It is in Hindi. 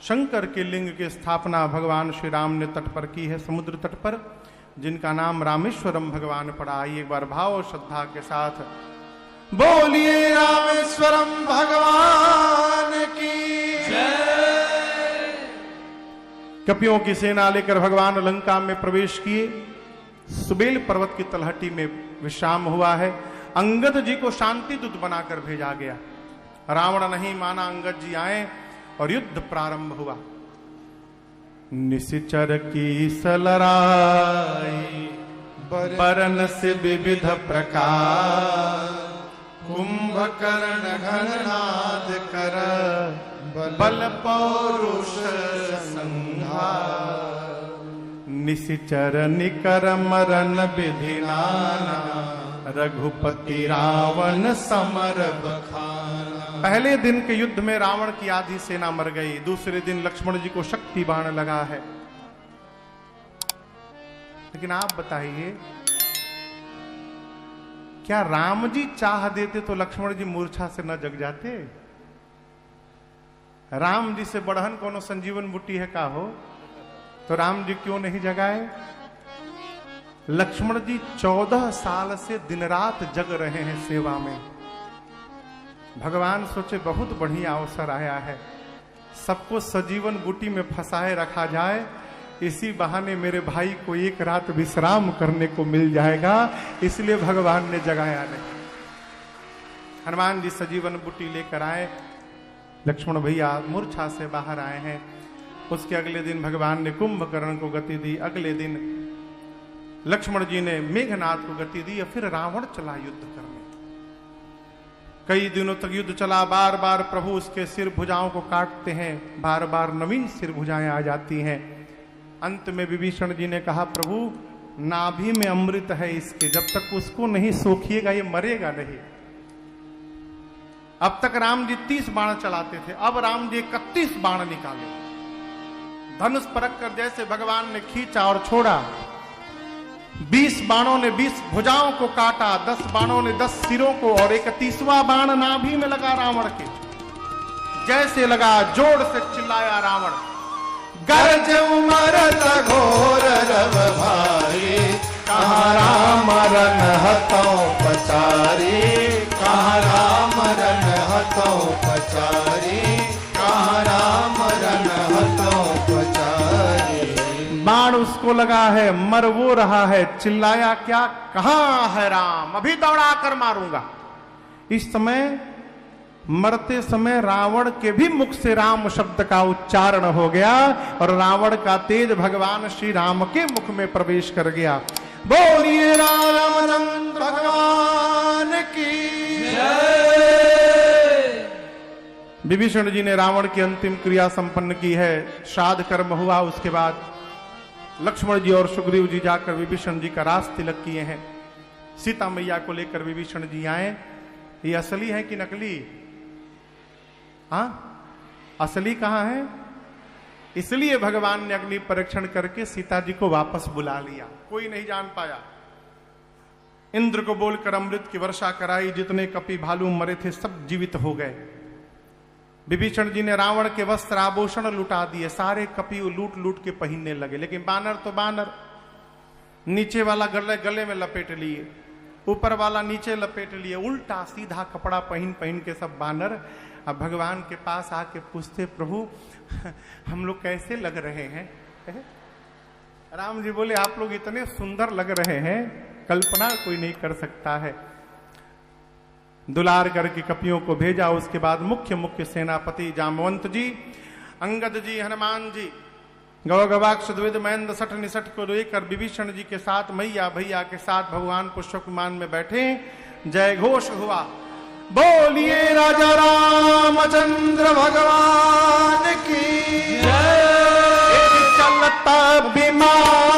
शंकर के लिंग की स्थापना भगवान श्री राम ने तट पर की है, समुद्र तट पर, जिनका नाम रामेश्वरम भगवान पड़ा। आइए एक बार भाव और श्रद्धा के साथ बोलिए रामेश्वरम भगवान की जय। कपियों की सेना लेकर भगवान लंका में प्रवेश किए। सुबेल पर्वत की तलहटी में विश्राम हुआ है। अंगद जी को शांति दूत बनाकर भेजा गया। रावण नहीं माना, अंगद जी आए और युद्ध प्रारंभ हुआ। निशिचर की सलराई बरन से विविध प्रकार, कुंभकर्ण घननाद कर बल पौरुष संहार। निशिचर निकर मरन विधि नाना, रघुपति रावण समर बखाना। पहले दिन के युद्ध में रावण की आधी सेना मर गई। दूसरे दिन लक्ष्मण जी को शक्ति बाण लगा है। लेकिन आप बताइए, क्या राम जी चाह देते तो लक्ष्मण जी मूर्छा से न जग जाते? राम जी से बढ़हन कोनो संजीवन बूटी है का हो? तो राम जी क्यों नहीं जगाए? लक्ष्मण जी 14 साल से दिन रात जग रहे हैं सेवा में। भगवान सोचे बहुत बढ़िया अवसर आया है, सबको सजीवन बूटी में फंसाए रखा जाए, इसी बहाने मेरे भाई को एक रात विश्राम करने को मिल जाएगा, इसलिए भगवान ने जगाया नहीं। हनुमान जी सजीवन बूटी लेकर आए। लक्ष्मण भैया मूर्छा से बाहर आए हैं। उसके अगले दिन भगवान ने कुंभकर्ण को गति दी। अगले दिन लक्ष्मण जी ने मेघनाथ को गति दी। फिर रावण चला युद्ध करने। कई दिनों तक युद्ध चला। बार बार प्रभु उसके सिर भुजाओं को काटते हैं, बार बार नवीन सिर भुजाएं आ जाती हैं। अंत में विभीषण जी ने कहा, प्रभु नाभि में अमृत है इसके, जब तक उसको नहीं सोखिएगा ये मरेगा नहीं। अब तक राम जी 30 बाण चलाते थे, अब राम जी 31 बाण निकाले। धनुष परख कर जैसे भगवान ने खींचा और छोड़ा, 20 बाणों ने 20 भुजाओं को काटा, 10 बाणों ने 10 सिरों को, और 31वां बाण नाभि में लगा रावण के। जैसे लगा जोर से चिल्लाया रावण, गरज उमरत घोर रव भारी, कहाँ राम रन हतौ पचारी, कहाँ राम रन हतौ पचारी, कहाँ राम रन हतौ पचारी। बाण उसको लगा है, मर वो रहा है, चिल्लाया क्या, कहाँ है राम, अभी दौड़ा कर मारूंगा। इस समय मरते समय रावण के भी मुख से राम शब्द का उच्चारण हो गया और रावण का तेज भगवान श्री राम के मुख में प्रवेश कर गया। बोलिए रामचंद्र भगवान की जय। विभीषण जी ने रावण की अंतिम क्रिया संपन्न की है। श्राद्ध कर्म हुआ। उसके बाद लक्ष्मण जी और सुग्रीव जी जाकर विभीषण जी का रास तिलक किए हैं। सीता मैया को लेकर विभीषण जी आए। ये असली है कि नकली? हाँ, असली कहां है? इसलिए भगवान ने अग्नि परीक्षण करके सीता जी को वापस बुला लिया। कोई नहीं जान पाया। इंद्र को बोलकर अमृत की वर्षा कराई। जितने कपि भालू मरे थे सब जीवित हो गए। विभीषण जी ने रावण के वस्त्र आभूषण लुटा दिए। सारे कपि लूट लूट के पहनने लगे। लेकिन बानर तो बानर, नीचे वाला गले में लपेट लिए, ऊपर वाला नीचे लपेट लिए, उल्टा सीधा कपड़ा पहन पहन के सब बानर अब भगवान के पास आके पूछते, प्रभु हम लोग कैसे लग रहे हैं? राम जी बोले, आप लोग इतने सुंदर लग रहे हैं, कल्पना कोई नहीं कर सकता है। दुलार करके कपियों को भेजा। उसके बाद मुख्य मुख्य सेनापति जामवंत जी, अंगद जी, हनुमान जी, गवाक्ष द्विज महेंद्र सठ निसठ को लेकर विभीषण जी के साथ मैया भैया के साथ भगवान पुष्पक विमान में बैठे। जय घोष हुआ। बोलिए राजा रामचंद्र भगवान की जय। चलता विमान